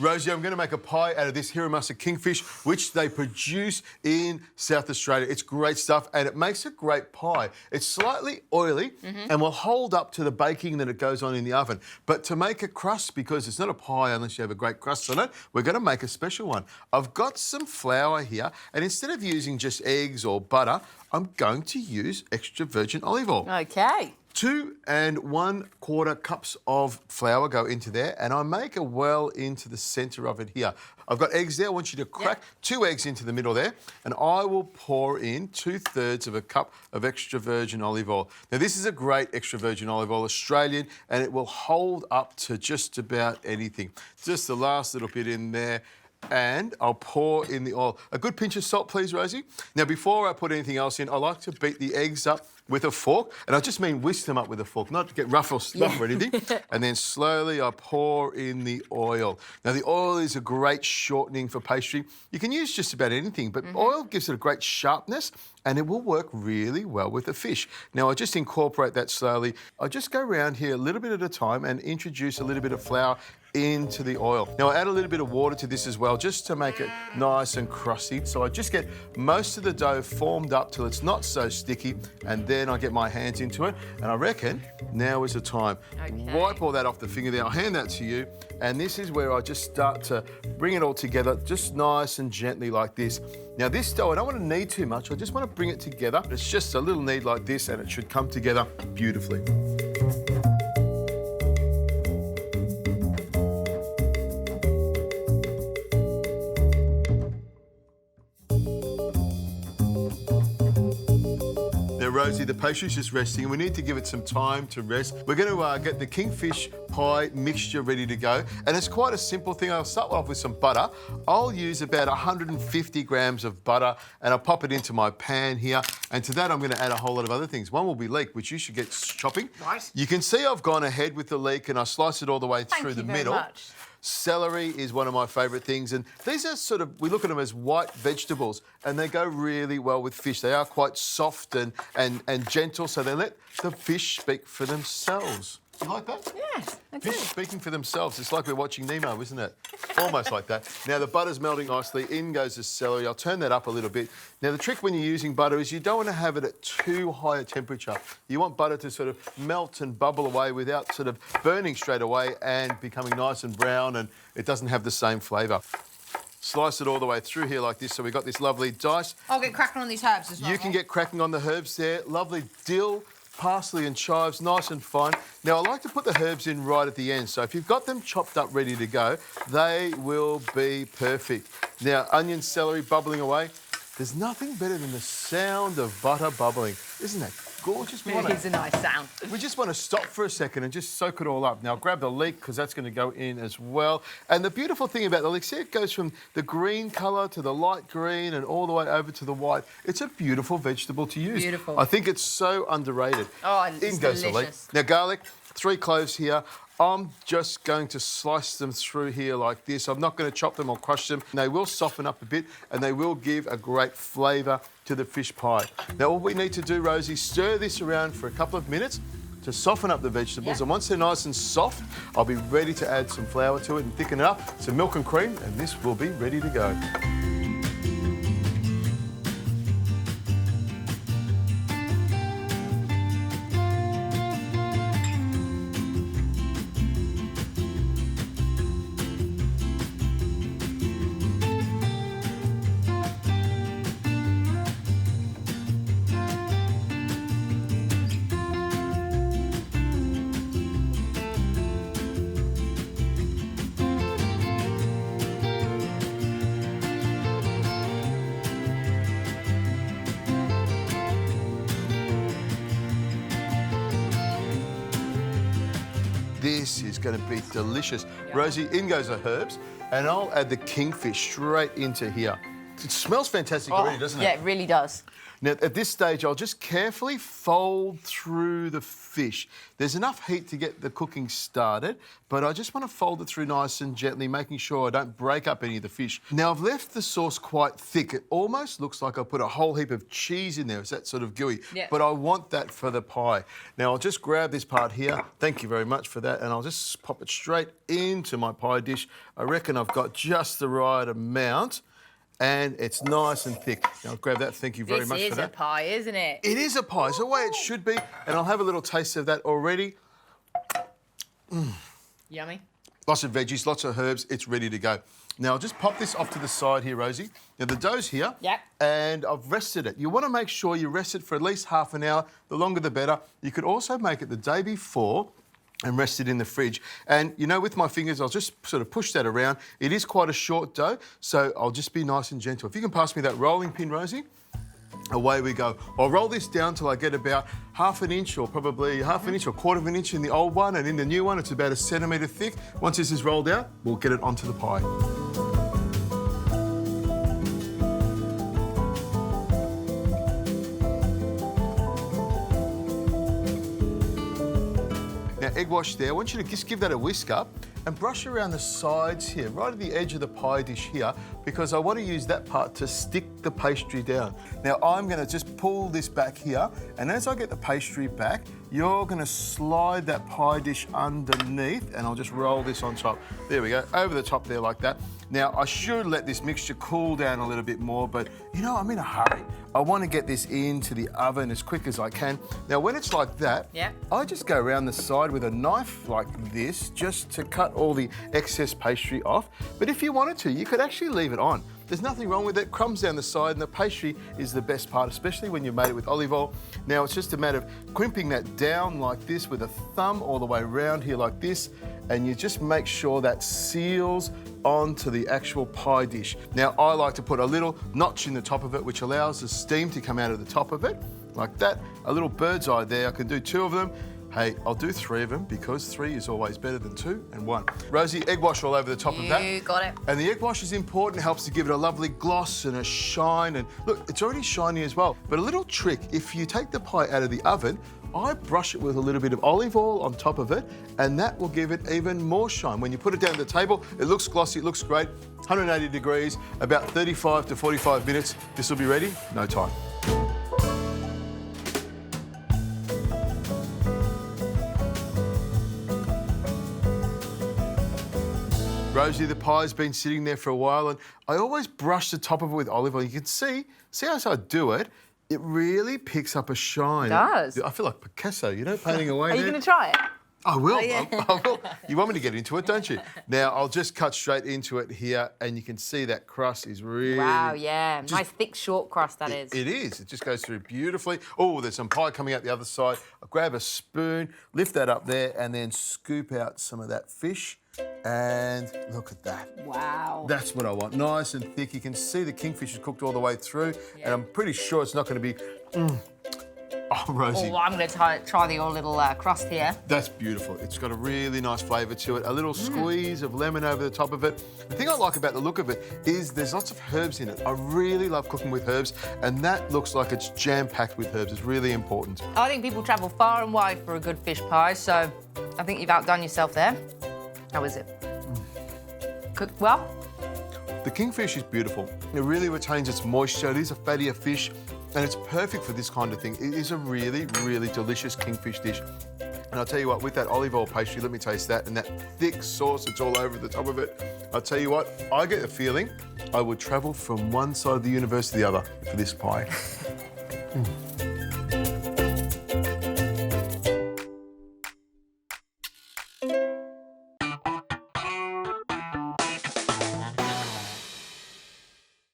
Rosie, I'm going to make a pie out of this Hiramusa kingfish, which they produce in South Australia. It's great stuff, and it makes a great pie. It's slightly oily and will hold up to the baking that it goes on in the oven. But to make a crust, because it's not a pie unless you have a great crust on it, we're going to make a special one. I've got some flour here, and instead of using just eggs or butter, I'm going to use extra virgin olive oil. Okay. 2 1/4 cups of flour go into there, and I make a well into the centre of it here. I've got eggs there. I want you to crack 2 eggs into the middle there, and I will pour in 2/3 of a cup of extra virgin olive oil. Now, this is a great extra virgin olive oil, Australian, and it will hold up to just about anything. Just the last little bit in there. And I'll pour in the oil. A good pinch of salt, please, Rosie. Now, before I put anything else in, I like to beat the eggs up with a fork. And I just mean whisk them up with a fork, not to get rough or stuff or anything. And then slowly I pour in the oil. Now, the oil is a great shortening for pastry. You can use just about anything, but oil gives it a great sharpness, and it will work really well with the fish. Now, I just incorporate that slowly. I just go around here a little bit at a time and introduce a little bit of flour into the oil. Now, I add a little bit of water to this as well, just to make it nice and crusty. So I just get most of the dough formed up till it's not so sticky, and then I get my hands into it. And I reckon now is the time. Okay. Wipe all that off the finger there. I'll hand that to you. And this is where I just start to bring it all together, just nice and gently like this. Now, this dough, I don't want to knead too much. I just want to bring it together. It's just a little knead like this, and it should come together beautifully. Rosie, the pastry's just resting, and we need to give it some time to rest. We're going to get the Kingfish Pie mixture ready to go, and it's quite a simple thing. I'll start off with some butter. I'll use about 150 grams of butter, and I'll pop it into my pan here, and to that I'm going to add a whole lot of other things. One will be leek, which you should get chopping. Right. You can see I've gone ahead with the leek, and I slice it all the way through the middle. Thank you very much. Celery is one of my favourite things, and these are sort of, we look at them as white vegetables, and they go really well with fish. They are quite soft and gentle, so they let the fish speak for themselves. You like that? Yes, I do. Fish speaking for themselves. It's like we're watching Nemo, isn't it? Almost like that. Now, the butter's melting nicely. In goes the celery. I'll turn that up a little bit. Now, the trick when you're using butter is you don't want to have it at too high a temperature. You want butter to sort of melt and bubble away without sort of burning straight away and becoming nice and brown, and it doesn't have the same flavour. Slice it all the way through here like this, so we've got this lovely dice. I'll get cracking on these herbs as well. You can get cracking on the herbs there. Lovely dill, parsley and chives, nice and fine. Now, I like to put the herbs in right at the end, so if you've got them chopped up ready to go, they will be perfect. Now, onion, celery bubbling away. There's nothing better than the sound of butter bubbling. Isn't that gorgeous? It is a nice sound. We just want to stop for a second and just soak it all up. Now, grab the leek, because that's going to go in as well. And the beautiful thing about the leek, see, it goes from the green colour to the light green and all the way over to the white. It's a beautiful vegetable to use. Beautiful. I think it's so underrated. Oh, it's in goes the leek. Now, garlic, 3 cloves here. I'm just going to slice them through here like this. I'm not going to chop them or crush them. They will soften up a bit, and they will give a great flavour to the fish pie. Now, all we need to do, Rosie, stir this around for a couple of minutes to soften up the vegetables. And once they're nice and soft, I'll be ready to add some flour to it and thicken it up, some milk and cream, and this will be ready to go. This is going to be delicious. Rosie, in goes the herbs, and I'll add the kingfish straight into here. It smells fantastic already, doesn't it? Yeah, it really does. Now, at this stage, I'll just carefully fold through the fish. There's enough heat to get the cooking started, but I just want to fold it through nice and gently, making sure I don't break up any of the fish. Now, I've left the sauce quite thick. It almost looks like I put a whole heap of cheese in there. It's that sort of gooey. Yeah. But I want that for the pie. Now, I'll just grab this part here. Thank you very much for that. And I'll just pop it straight into my pie dish. I reckon I've got just the right amount. And it's nice and thick. Now, I'll grab that. Thank you very much for that. This is a pie, isn't it? It is a pie. It's the way it should be. And I'll have a little taste of that already. Yummy. Lots of veggies, lots of herbs. It's ready to go. Now, I'll just pop this off to the side here, Rosie. Now, the dough's here. Yep. And I've rested it. You want to make sure you rest it for at least half an hour. The longer, the better. You could also make it the day before and rest it in the fridge. And, you know, with my fingers, I'll just sort of push that around. It is quite a short dough, so I'll just be nice and gentle. If you can pass me that rolling pin, Rosie. Away we go. I'll roll this down till I get about half an inch or probably half an inch or quarter of an inch in the old one, and in the new one, it's about 1 centimetre thick. Once this is rolled out, we'll get it onto the pie. Now, egg wash there, I want you to just give that a whisk up and brush around the sides here, right at the edge of the pie dish here, because I want to use that part to stick the pastry down. Now, I'm going to just pull this back here, and as I get the pastry back, you're going to slide that pie dish underneath, and I'll just roll this on top. There we go, over the top there like that. Now, I should let this mixture cool down a little bit more, but, you know, I'm in a hurry. I want to get this into the oven as quick as I can. Now, when it's like that, I just go around the side with a knife like this, just to cut all the excess pastry off. But if you wanted to, you could actually leave it on. There's nothing wrong with it. Crumbs down the side, and the pastry is the best part, especially when you've made it with olive oil. Now, it's just a matter of crimping that down like this with a thumb all the way around here like this, and you just make sure that seals onto the actual pie dish. Now, I like to put a little notch in the top of it, which allows the steam to come out of the top of it, like that. A little bird's eye there. I can do 2 of them. Hey, I'll do 3 of them because 3 is always better than 2 and 1. Rosie, egg wash all over the top of that. You got it. And the egg wash is important. It helps to give it a lovely gloss and a shine. And look, it's already shiny as well. But a little trick, if you take the pie out of the oven, I brush it with a little bit of olive oil on top of it, and that will give it even more shine. When you put it down the table, it looks glossy, it looks great. 180 degrees, about 35 to 45 minutes. This will be ready, no time. Rosie, the pie's been sitting there for a while, and I always brush the top of it with olive oil. You can see as I do it, it really picks up a shine. It does. I feel like Picasso, you know, painting away. Are you going to try it? I will. Oh, yeah. I will. You want me to get into it, don't you? Now, I'll just cut straight into it here, and you can see that crust is really... Wow, yeah. Nice thick, short crust, that is. It is. It just goes through beautifully. Oh, there's some pie coming out the other side. I'll grab a spoon, lift that up there, and then scoop out some of that fish. And look at that. Wow. That's what I want. Nice and thick. You can see the kingfish is cooked all the way through, and I'm pretty sure it's not going to be... Oh, Rosie. Oh, I'm going to try the little crust here. That's beautiful. It's got a really nice flavour to it. A little squeeze of lemon over the top of it. The thing I like about the look of it is there's lots of herbs in it. I really love cooking with herbs, and that looks like it's jam-packed with herbs. It's really important. I think people travel far and wide for a good fish pie, so I think you've outdone yourself there. How is it? Cooked well? The kingfish is beautiful. It really retains its moisture. It is a fattier fish, and it's perfect for this kind of thing. It is a really, really delicious kingfish dish. And I'll tell you what, with that olive oil pastry, let me taste that, and that thick sauce that's all over the top of it, I'll tell you what, I get the feeling I would travel from one side of the universe to the other for this pie.